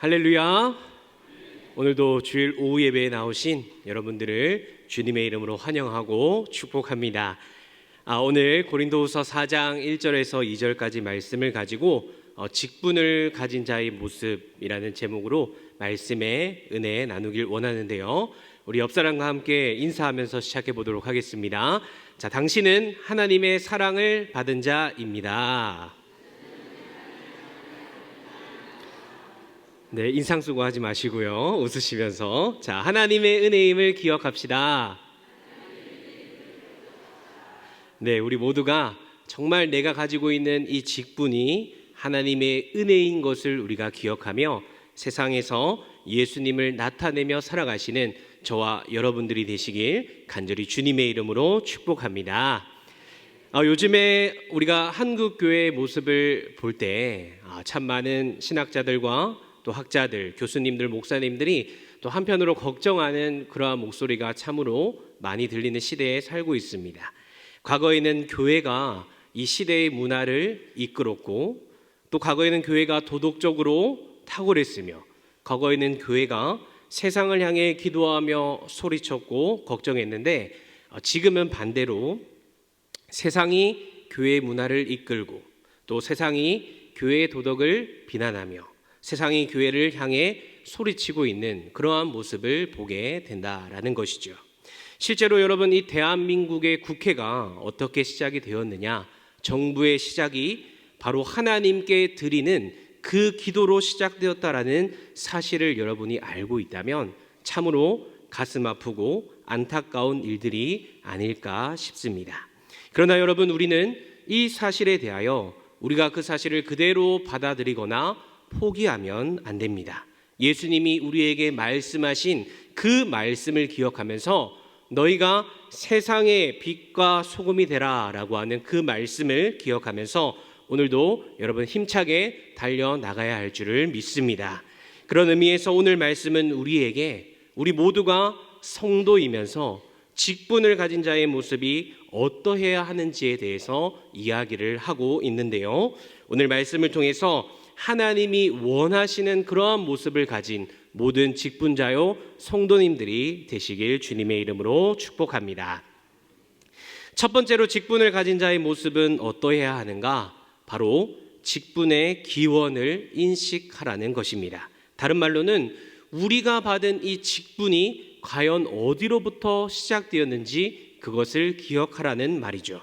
할렐루야. 오늘도 주일 오후 예배에 나오신 여러분들을 주님의 이름으로 환영하고 축복합니다. 오늘 고린도후서 4장 1절에서 2절까지 말씀을 가지고 직분을 가진 자의 모습이라는 제목으로 말씀의 은혜 나누길 원하는데요. 우리 옆사람과 함께 인사하면서 시작해 보도록 하겠습니다. 자, 당신은 하나님의 사랑을 받은 자입니다. 네, 인상 쓰고 하지 마시고요. 웃으시면서. 자, 하나님의 은혜임을 기억합시다. 네, 우리 모두가 정말 내가 가지고 있는 이 직분이 하나님의 은혜인 것을 우리가 기억하며 세상에서 예수님을 나타내며 살아가시는 저와 여러분들이 되시길 간절히 주님의 이름으로 축복합니다. 요즘에 우리가 한국교회의 모습을 볼 때 참 많은 신학자들과 또 학자들, 교수님들, 목사님들이 또 한편으로 걱정하는 그러한 목소리가 참으로 많이 들리는 시대에 살고 있습니다. 과거에는 교회가 이 시대의 문화를 이끌었고 또 과거에는 교회가 도덕적으로 탁월했으며 과거에는 교회가 세상을 향해 기도하며 소리쳤고 걱정했는데 지금은 반대로 세상이 교회의 문화를 이끌고 또 세상이 교회의 도덕을 비난하며 세상이 교회를 향해 소리치고 있는 그러한 모습을 보게 된다라는 것이죠. 실제로 여러분, 이 대한민국의 국회가 어떻게 시작이 되었느냐? 정부의 시작이 바로 하나님께 드리는 그 기도로 시작되었다라는 사실을 여러분이 알고 있다면 참으로 가슴 아프고 안타까운 일들이 아닐까 싶습니다. 그러나 여러분, 우리는 이 사실에 대하여 우리가 그 사실을 그대로 받아들이거나 포기하면 안 됩니다. 예수님이 우리에게 말씀하신 그 말씀을 기억하면서 너희가 세상의 빛과 소금이 되라 라고 하는 그 말씀을 기억하면서 오늘도 여러분 힘차게 달려나가야 할 줄을 믿습니다. 그런 의미에서 오늘 말씀은 우리 모두가 성도이면서 직분을 가진 자의 모습이 어떠해야 하는지에 대해서 이야기를 하고 있는데요. 오늘 말씀을 통해서 하나님이 원하시는 그러한 모습을 가진 모든 직분자요 성도님들이 되시길 주님의 이름으로 축복합니다. 첫 번째로 직분을 가진 자의 모습은 어떠해야 하는가? 바로 직분의 기원을 인식하라는 것입니다. 다른 말로는 우리가 받은 이 직분이 과연 어디로부터 시작되었는지 그것을 기억하라는 말이죠.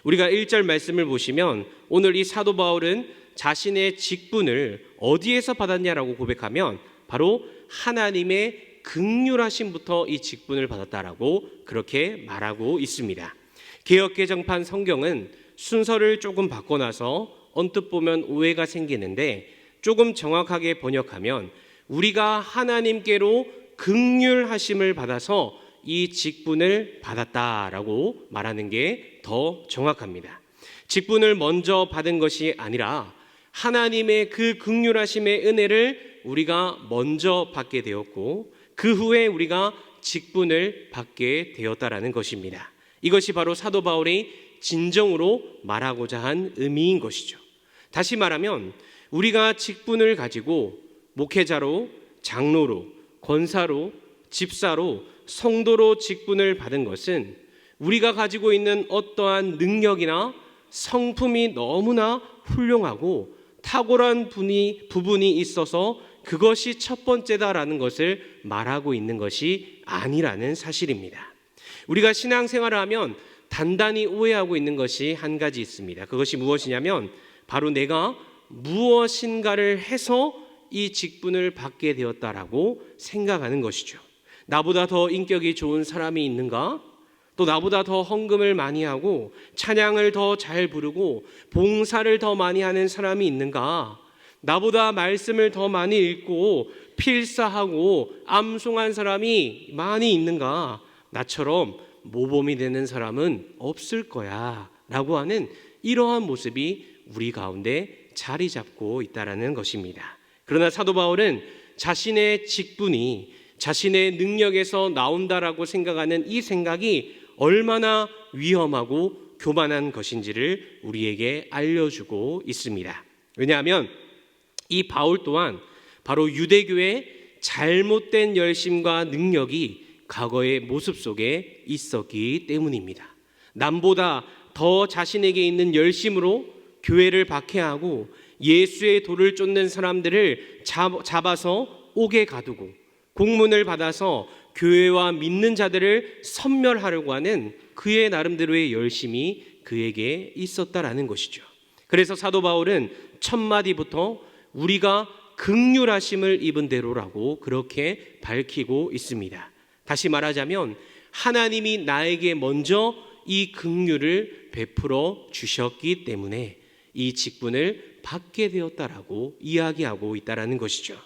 우리가 1절 말씀을 보시면 오늘 이 사도 바울은 자신의 직분을 어디에서 받았냐라고 고백하면 바로 하나님의 긍휼하심부터 이 직분을 받았다라고 그렇게 말하고 있습니다. 개역개정판 성경은 순서를 조금 바꿔놔서 언뜻 보면 오해가 생기는데 조금 정확하게 번역하면 우리가 하나님께로 긍휼하심을 받아서 이 직분을 받았다라고 말하는 게 더 정확합니다. 직분을 먼저 받은 것이 아니라 하나님의 그 긍휼하심의 은혜를 우리가 먼저 받게 되었고 그 후에 우리가 직분을 받게 되었다라는 것입니다. 이것이 바로 사도 바울이 진정으로 말하고자 한 의미인 것이죠. 다시 말하면 우리가 직분을 가지고 목회자로, 장로로, 권사로, 집사로, 성도로 직분을 받은 것은 우리가 가지고 있는 어떠한 능력이나 성품이 너무나 훌륭하고 탁월한 부분이 있어서 그것이 첫 번째다라는 것을 말하고 있는 것이 아니라는 사실입니다. 우리가 신앙생활을 하면 단단히 오해하고 있는 것이 한 가지 있습니다. 그것이 무엇이냐면 바로 내가 무엇인가를 해서 이 직분을 받게 되었다라고 생각하는 것이죠. 나보다 더 인격이 좋은 사람이 있는가? 또 나보다 더 헌금을 많이 하고 찬양을 더 잘 부르고 봉사를 더 많이 하는 사람이 있는가? 나보다 말씀을 더 많이 읽고 필사하고 암송한 사람이 많이 있는가? 나처럼 모범이 되는 사람은 없을 거야 라고 하는 이러한 모습이 우리 가운데 자리 잡고 있다는 것입니다. 그러나 사도 바울은 자신의 직분이 자신의 능력에서 나온다라고 생각하는 이 생각이 얼마나 위험하고 교만한 것인지를 우리에게 알려주고 있습니다. 왜냐하면 이 바울 또한 바로 유대교의 잘못된 열심과 능력이 과거의 모습 속에 있었기 때문입니다. 남보다 더 자신에게 있는 열심으로 교회를 박해하고 예수의 도를 쫓는 사람들을 잡아서 옥에 가두고 공문을 받아서 교회와 믿는 자들을 섬멸하려고 하는 그의 나름대로의 열심이 그에게 있었다라는 것이죠. 그래서 사도 바울은 첫 마디부터 우리가 긍휼하심을 입은 대로라고 그렇게 밝히고 있습니다. 다시 말하자면 하나님이 나에게 먼저 이 긍휼을 베풀어 주셨기 때문에 이 직분을 받게 되었다라고 이야기하고 있다라는 것이죠.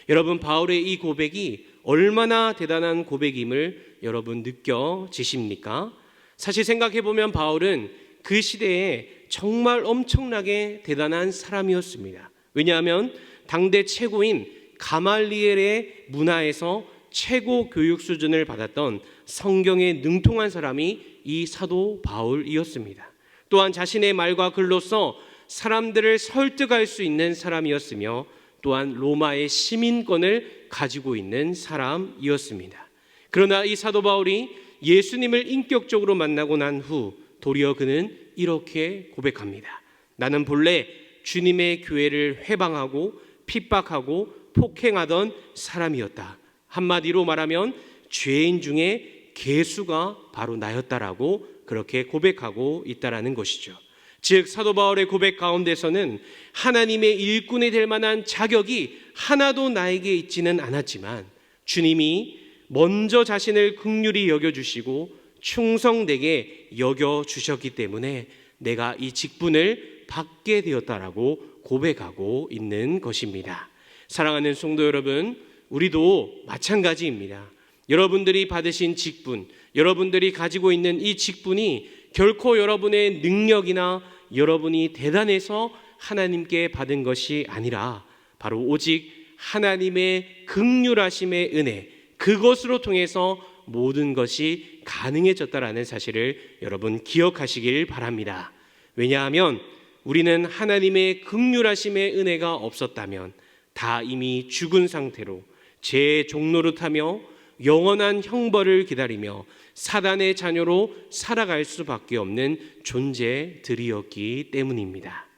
여러분, 바울의 이 고백이 얼마나 대단한 고백임을 여러분 느껴지십니까? 사실 생각해보면 바울은 그 시대에 정말 엄청나게 대단한 사람이었습니다. 왜냐하면 당대 최고인 가말리엘의 문화에서 최고 교육 수준을 받았던 성경에 능통한 사람이 이 사도 바울이었습니다. 또한 자신의 말과 글로써 사람들을 설득할 수 있는 사람이었으며 또한 로마의 시민권을 가지고 있는 사람이었습니다. 그러나 이 사도 바울이 예수님을 인격적으로 만나고 난 후 도리어 그는 이렇게 고백합니다. 나는 본래 주님의 교회를 회방하고 핍박하고 폭행하던 사람이었다. 한마디로 말하면 죄인 중에 괴수가 바로 나였다라고 그렇게 고백하고 있다라는 것이죠. 즉 사도 바울의 고백 가운데서는 하나님의 일꾼이 될 만한 자격이 하나도 나에게 있지는 않았지만 주님이 먼저 자신을 긍휼히 여겨주시고 충성되게 여겨주셨기 때문에 내가 이 직분을 받게 되었다라고 고백하고 있는 것입니다. 사랑하는 성도 여러분, 우리도 마찬가지입니다. 여러분들이 받으신 직분, 여러분들이 가지고 있는 이 직분이 결코 여러분의 능력이나 여러분이 대단해서 하나님께 받은 것이 아니라 바로 오직 하나님의 긍휼하심의 은혜, 그것으로 통해서 모든 것이 가능해졌다라는 사실을 여러분 기억하시길 바랍니다. 왜냐하면 우리는 하나님의 긍휼하심의 은혜가 없었다면 다 이미 죽은 상태로 죄의 종노릇하며 영원한 형벌을 기다리며 사단의 자녀로 살아갈 수밖에 없는 존재들이었기 때문입니다.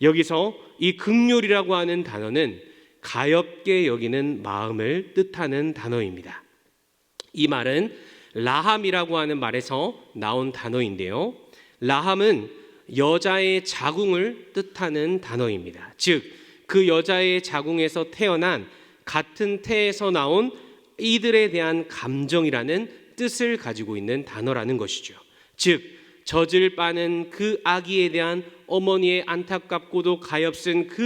여기서 이 긍휼이라고 하는 단어는 가엾게 여기는 마음을 뜻하는 단어입니다. 이 말은 라함이라고 하는 말에서 나온 단어인데요. 라함은 여자의 자궁을 뜻하는 단어입니다. 즉, 그 여자의 자궁에서 태어난 같은 태에서 나온 이들에 대한 감정이라는 뜻을 가지고 있는 단어라는 것이죠. 즉, 젖을 빠는 그 아기에 대한 어머니의 안타깝고도 가엾은 그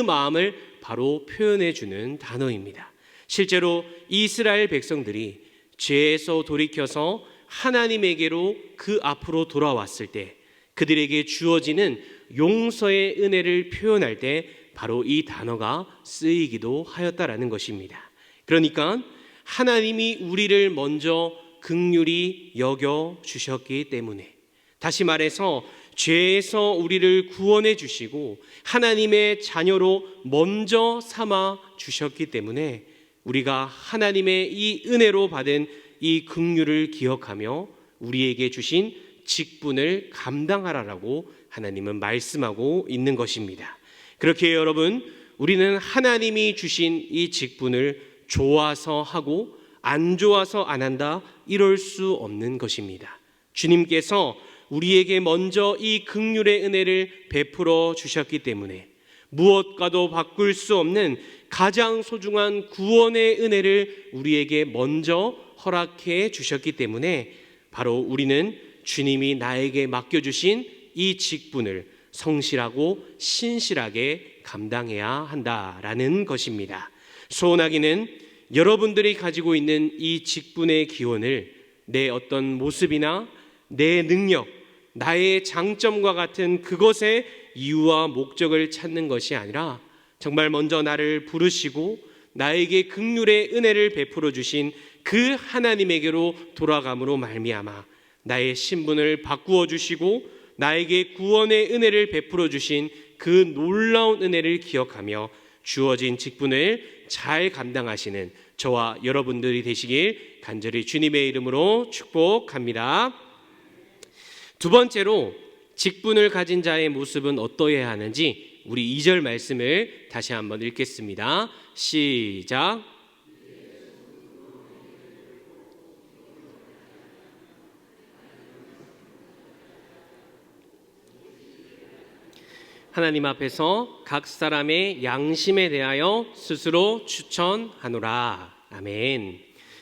마음을 바로 표현해 주는 단어입니다. 실제로 이스라엘 백성들이 죄에서 돌이켜서 하나님에게로 그 앞으로 돌아왔을 때 그들에게 주어지는 용서의 은혜를 표현할 때 바로 이 단어가 쓰이기도 하였다라는 것입니다. 그러니까 하나님이 우리를 먼저 긍휼히 여겨 주셨기 때문에, 다시 말해서 죄에서 우리를 구원해 주시고 하나님의 자녀로 먼저 삼아 주셨기 때문에 우리가 하나님의 이 은혜로 받은 이 긍휼을 기억하며 우리에게 주신 직분을 감당하라라고 하나님은 말씀하고 있는 것입니다. 그렇게 여러분, 우리는 하나님이 주신 이 직분을 좋아서 하고 안 좋아서 안 한다, 이럴 수 없는 것입니다. 주님께서 우리에게 먼저 이 긍휼의 은혜를 베풀어 주셨기 때문에 무엇과도 바꿀 수 없는 가장 소중한 구원의 은혜를 우리에게 먼저 허락해 주셨기 때문에 바로 우리는 주님이 나에게 맡겨주신 이 직분을 성실하고 신실하게 감당해야 한다라는 것입니다. 소원하기는 여러분들이 가지고 있는 이 직분의 기원을 내 어떤 모습이나 내 능력, 나의 장점과 같은 그것의 이유와 목적을 찾는 것이 아니라 정말 먼저 나를 부르시고 나에게 긍휼의 은혜를 베풀어 주신 그 하나님에게로 돌아감으로 말미암아 나의 신분을 바꾸어 주시고 나에게 구원의 은혜를 베풀어 주신 그 놀라운 은혜를 기억하며 주어진 직분을 잘 감당하시는 저와 여러분들이 되시길 간절히 주님의 이름으로 축복합니다. 두 번째로 직분을 가진 자의 모습은 어떠해야 하는지 우리 2절 말씀을 다시 한번 읽겠습니다. 시작. 하나님 앞에서 각 사람의 양심에 대하여 스스로 추천하노라. 아멘.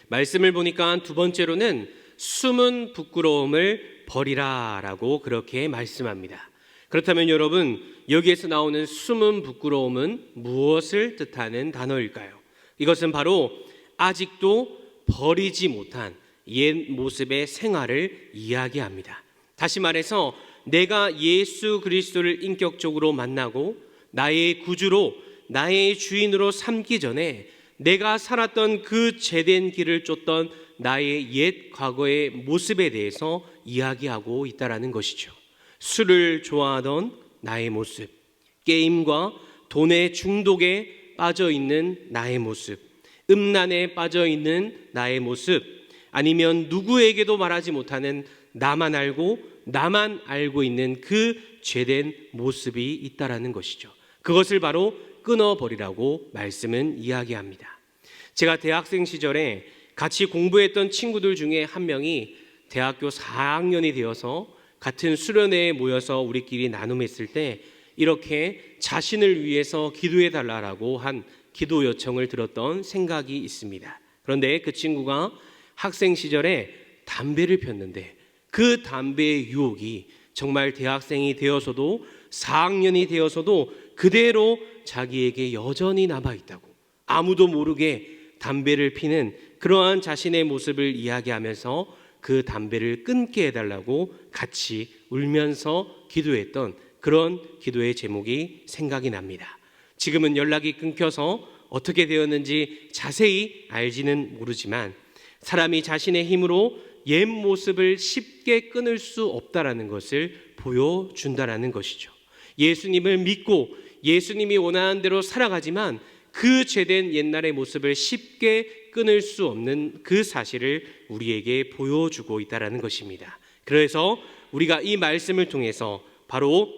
말씀을 보니까 두 번째로는 숨은 부끄러움을 버리라 라고 그렇게 말씀합니다. 그렇다면 여러분, 여기에서 나오는 숨은 부끄러움은 무엇을 뜻하는 단어일까요? 이것은 바로 아직도 버리지 못한 옛 모습의 생활을 이야기합니다. 다시 말해서 내가 예수 그리스도를 인격적으로 만나고 나의 구주로, 나의 주인으로 삼기 전에 내가 살았던 그 죄된 길을 쫓던 나의 옛 과거의 모습에 대해서 이야기하고 있다는 것이죠. 술을 좋아하던 나의 모습, 게임과 돈의 중독에 빠져 있는 나의 모습, 음란에 빠져 있는 나의 모습, 아니면 누구에게도 말하지 못하는 나만 알고 있는 그 죄된 모습이 있다라는 것이죠. 그것을 바로 끊어버리라고 말씀은 이야기합니다. 제가 대학생 시절에 같이 공부했던 친구들 중에 한 명이 대학교 4학년이 되어서 같은 수련회에 모여서 우리끼리 나눔했을 때 이렇게 자신을 위해서 기도해 달라고 한 기도 요청을 들었던 생각이 있습니다. 그런데 그 친구가 학생 시절에 담배를 폈는데 그 담배의 유혹이 정말 대학생이 되어서도 4학년이 되어서도 그대로 자기에게 여전히 남아있다고, 아무도 모르게 담배를 피는 그러한 자신의 모습을 이야기하면서 그 담배를 끊게 해달라고 같이 울면서 기도했던 그런 기도의 제목이 생각이 납니다. 지금은 연락이 끊겨서 어떻게 되었는지 자세히 알지는 모르지만 사람이 자신의 힘으로 옛 모습을 쉽게 끊을 수 없다라는 것을 보여준다라는 것이죠. 예수님을 믿고 예수님이 원하는 대로 살아가지만 그 죄된 옛날의 모습을 쉽게 끊을 수 없는 그 사실을 우리에게 보여주고 있다는 것입니다. 그래서 우리가 이 말씀을 통해서 바로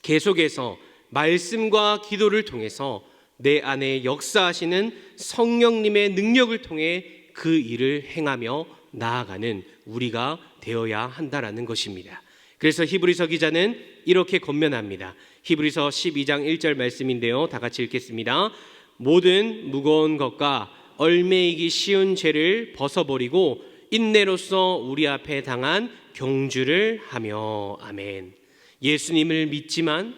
계속해서 말씀과 기도를 통해서 내 안에 역사하시는 성령님의 능력을 통해 그 일을 행하며 나아가는 우리가 되어야 한다라는 것입니다. 그래서 히브리서 기자는 이렇게 권면합니다. 히브리서 12장 1절 말씀인데요, 다 같이 읽겠습니다. 모든 무거운 것과 얽매이기 쉬운 죄를 벗어버리고 인내로써 우리 앞에 당한 경주를 하며. 아멘. 예수님을 믿지만,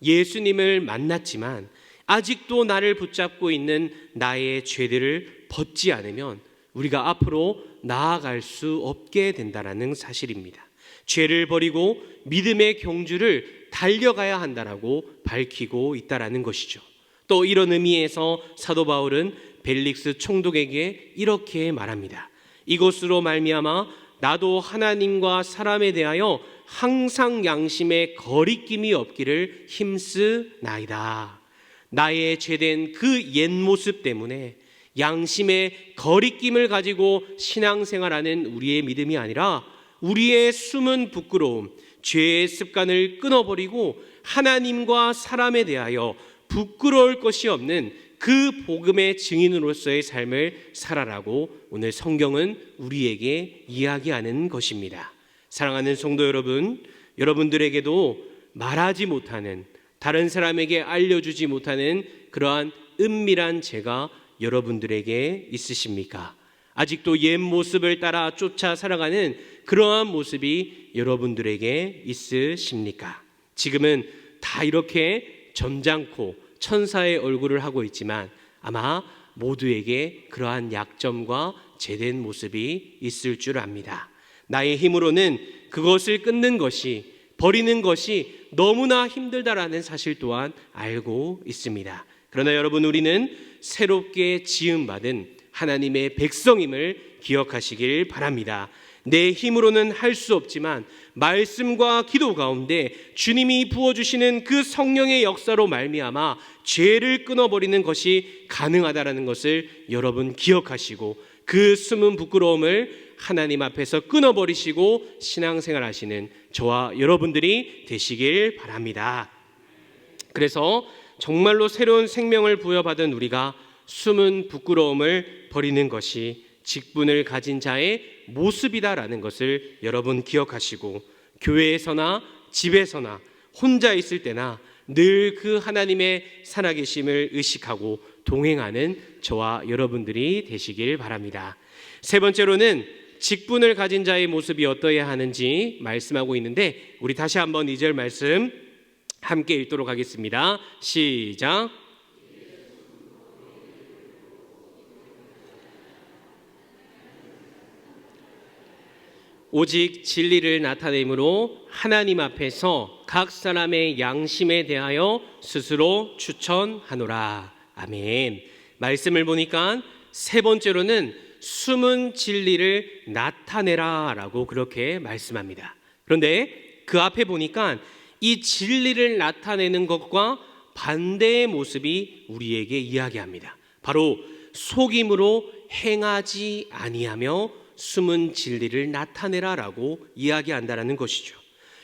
예수님을 만났지만 아직도 나를 붙잡고 있는 나의 죄들을 벗지 않으면 우리가 앞으로 나아갈 수 없게 된다는 사실입니다. 죄를 버리고 믿음의 경주를 달려가야 한다라고 밝히고 있다라는 것이죠. 또 이런 의미에서 사도 바울은 벨릭스 총독에게 이렇게 말합니다. 이것으로 말미암아 나도 하나님과 사람에 대하여 항상 양심에 거리낌이 없기를 힘쓰나이다. 나의 죄된 그 옛 모습 때문에 양심의 거리낌을 가지고 신앙생활하는 우리의 믿음이 아니라 우리의 숨은 부끄러움, 죄의 습관을 끊어버리고 하나님과 사람에 대하여 부끄러울 것이 없는 그 복음의 증인으로서의 삶을 살아라고 오늘 성경은 우리에게 이야기하는 것입니다. 사랑하는 성도 여러분, 여러분들에게도 말하지 못하는, 다른 사람에게 알려주지 못하는 그러한 은밀한 죄가 여러분들에게 있으십니까? 아직도 옛 모습을 따라 쫓아 살아가는 그러한 모습이 여러분들에게 있으십니까? 지금은 다 이렇게 점잖고 천사의 얼굴을 하고 있지만 아마 모두에게 그러한 약점과 죄된 모습이 있을 줄 압니다. 나의 힘으로는 그것을 끊는 것이, 버리는 것이 너무나 힘들다라는 사실 또한 알고 있습니다. 그러나 여러분, 우리는 새롭게 지음받은 하나님의 백성임을 기억하시길 바랍니다. 내 힘으로는 할 수 없지만 말씀과 기도 가운데 주님이 부어주시는 그 성령의 역사로 말미암아 죄를 끊어버리는 것이 가능하다라는 것을 여러분 기억하시고, 그 숨은 부끄러움을 하나님 앞에서 끊어버리시고 신앙생활 하시는 저와 여러분들이 되시길 바랍니다. 그래서 정말로 새로운 생명을 부여받은 우리가 숨은 부끄러움을 버리는 것이 직분을 가진 자의 모습이다라는 것을 여러분 기억하시고, 교회에서나 집에서나 혼자 있을 때나 늘 그 하나님의 살아계심을 의식하고 동행하는 저와 여러분들이 되시길 바랍니다. 세 번째로는 직분을 가진 자의 모습이 어떠해야 하는지 말씀하고 있는데, 우리 다시 한번 2절 말씀 함께 읽도록 하겠습니다. 시작. 오직 진리를 나타내므로 하나님 앞에서 각 사람의 양심에 대하여 스스로 추천하노라. 아멘. 말씀을 보니까 세 번째로는 숨은 진리를 나타내라 라고 그렇게 말씀합니다. 그런데 그 앞에 보니까 이 진리를 나타내는 것과 반대의 모습이 우리에게 이야기합니다. 바로 속임으로 행하지 아니하며 숨은 진리를 나타내라라고 이야기한다라는 것이죠.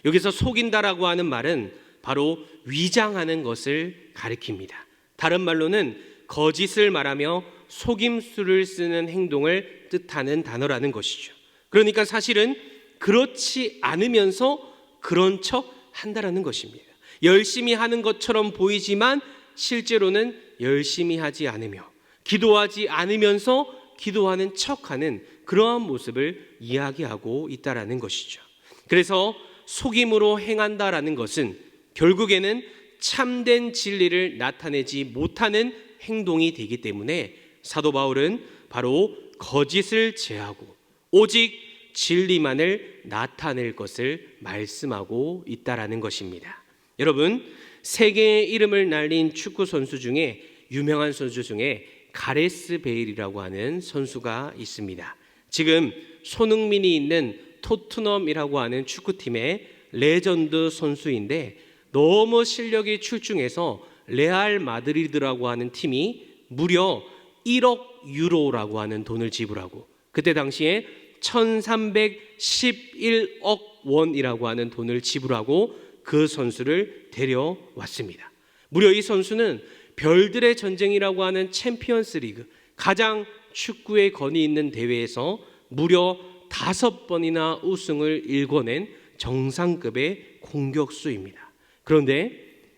여기서 속인다라고 하는 말은 바로 위장하는 것을 가리킵니다. 다른 말로는 거짓을 말하며 속임수를 쓰는 행동을 뜻하는 단어라는 것이죠. 그러니까 사실은 그렇지 않으면서 그런 척 한다라는 것입니다. 열심히 하는 것처럼 보이지만 실제로는 열심히 하지 않으며, 기도하지 않으면서 기도하는 척하는 그러한 모습을 이야기하고 있다라는 것이죠. 그래서 속임으로 행한다라는 것은 결국에는 참된 진리를 나타내지 못하는 행동이 되기 때문에 사도 바울은 바로 거짓을 제하고 오직 진리만을 나타낼 것을 말씀하고 있다라는 것입니다. 여러분, 세계의 이름을 날린 축구 선수 중에 유명한 선수 중에 가레스 베일이라고 하는 선수가 있습니다. 지금 손흥민이 있는 토트넘이라고 하는 축구팀의 레전드 선수인데, 너무 실력이 출중해서 레알 마드리드라고 하는 팀이 무려 1억 유로라고 하는 돈을 지불하고, 그때 당시에 1311억 원이라고 하는 돈을 지불하고 그 선수를 데려왔습니다. 무려 이 선수는 별들의 전쟁이라고 하는 챔피언스 리그, 가장 축구에 권위 있는 대회에서 무려 5번이나 우승을 일궈낸 정상급의 공격수입니다. 그런데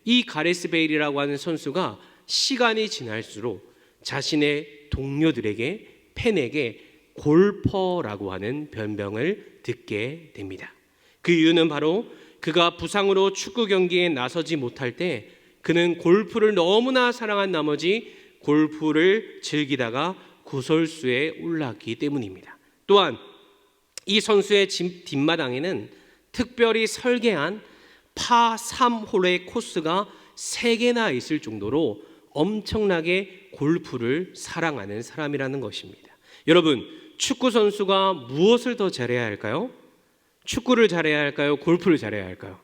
이 가레스 베일이라고 하는 선수가 시간이 지날수록 자신의 동료들에게, 팬에게 골퍼라고 하는 별명을 듣게 됩니다. 그 이유는 바로 그가 부상으로 축구 경기에 나서지 못할 때 그는 골프를 너무나 사랑한 나머지 골프를 즐기다가 구설수에 올랐기 때문입니다. 또한 이 선수의 뒷마당에는 특별히 설계한 파 3홀의 코스가 3개나 있을 정도로 엄청나게 골프를 사랑하는 사람이라는 것입니다. 여러분, 축구 선수가 무엇을 더 잘해야 할까요? 축구를 잘해야 할까요? 골프를 잘해야 할까요?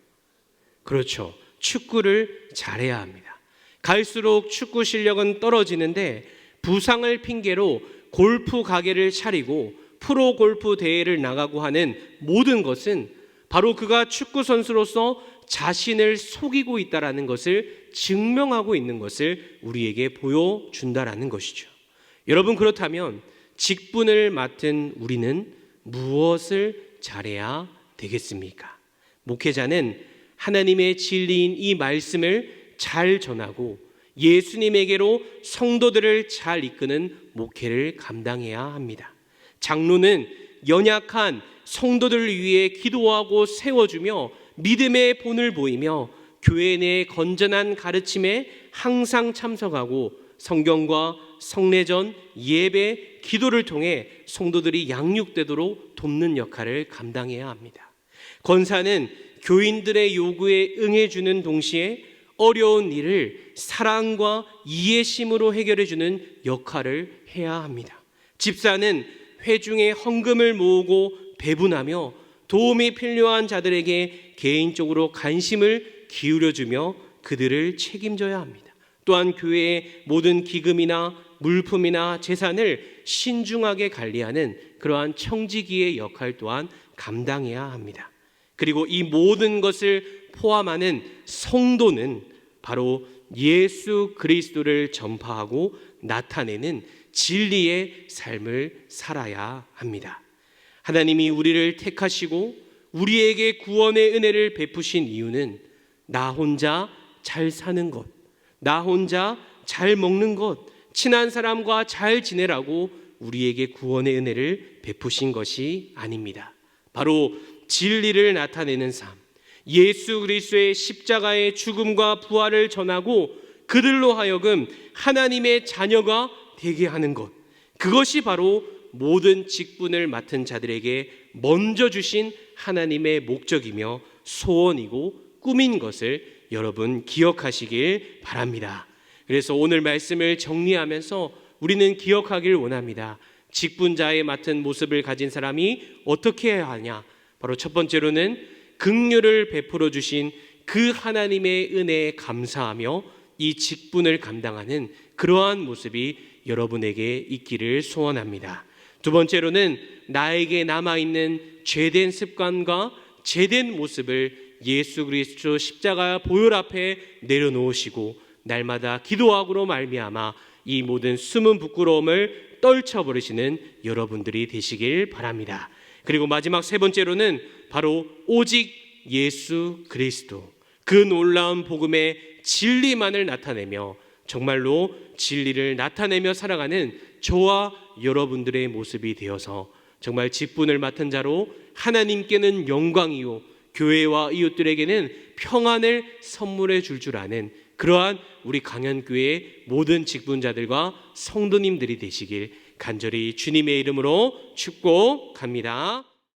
그렇죠. 축구를 잘해야 합니다. 갈수록 축구 실력은 떨어지는데 부상을 핑계로 골프 가게를 차리고 프로 골프 대회를 나가고 하는 모든 것은 바로 그가 축구 선수로서 자신을 속이고 있다라는 것을 증명하고 있는 것을 우리에게 보여준다라는 것이죠. 여러분, 그렇다면 직분을 맡은 우리는 무엇을 잘해야 되겠습니까? 목회자는 하나님의 진리인 이 말씀을 잘 전하고 예수님에게로 성도들을 잘 이끄는 목회를 감당해야 합니다. 장로는 연약한 성도들을 위해 기도하고 세워주며 믿음의 본을 보이며 교회 내 건전한 가르침에 항상 참석하고 성경과 성례전, 예배, 기도를 통해 성도들이 양육되도록 돕는 역할을 감당해야 합니다. 권사는 교인들의 요구에 응해주는 동시에 어려운 일을 사랑과 이해심으로 해결해주는 역할을 해야 합니다. 집사는 회중의 헌금을 모으고 배분하며 도움이 필요한 자들에게 개인적으로 관심을 기울여주며 그들을 책임져야 합니다. 또한 교회의 모든 기금이나 물품이나 재산을 신중하게 관리하는 그러한 청지기의 역할 또한 감당해야 합니다. 그리고 이 모든 것을 포함하는 성도는 바로 예수 그리스도를 전파하고 나타내는 진리의 삶을 살아야 합니다. 하나님이 우리를 택하시고 우리에게 구원의 은혜를 베푸신 이유는 나 혼자 잘 사는 것, 나 혼자 잘 먹는 것, 친한 사람과 잘 지내라고 우리에게 구원의 은혜를 베푸신 것이 아닙니다. 바로 진리를 나타내는 삶, 예수 그리스도의 십자가의 죽음과 부활을 전하고 그들로 하여금 하나님의 자녀가 되게 하는 것, 그것이 바로 모든 직분을 맡은 자들에게 먼저 주신 하나님의 목적이며 소원이고 꿈인 것을 여러분 기억하시길 바랍니다. 그래서 오늘 말씀을 정리하면서 우리는 기억하길 원합니다. 직분자의 맡은 모습을 가진 사람이 어떻게 해야 하냐? 바로 첫 번째로는 긍휼을 베풀어 주신 그 하나님의 은혜에 감사하며 이 직분을 감당하는 그러한 모습이 여러분에게 있기를 소원합니다. 두 번째로는 나에게 남아있는 죄된 습관과 죄된 모습을 예수 그리스도 십자가 보혈 앞에 내려놓으시고 날마다 기도하고로 말미암아 이 모든 숨은 부끄러움을 떨쳐버리시는 여러분들이 되시길 바랍니다. 그리고 마지막 세 번째로는 바로 오직 예수 그리스도, 그 놀라운 복음의 진리만을 나타내며 정말로 진리를 나타내며 살아가는 저와 여러분들의 모습이 되어서 정말 직분을 맡은 자로 하나님께는 영광이요 교회와 이웃들에게는 평안을 선물해 줄 아는 그러한 우리 강현교회의 모든 직분자들과 성도님들이 되시길 간절히 주님의 이름으로 축복합니다.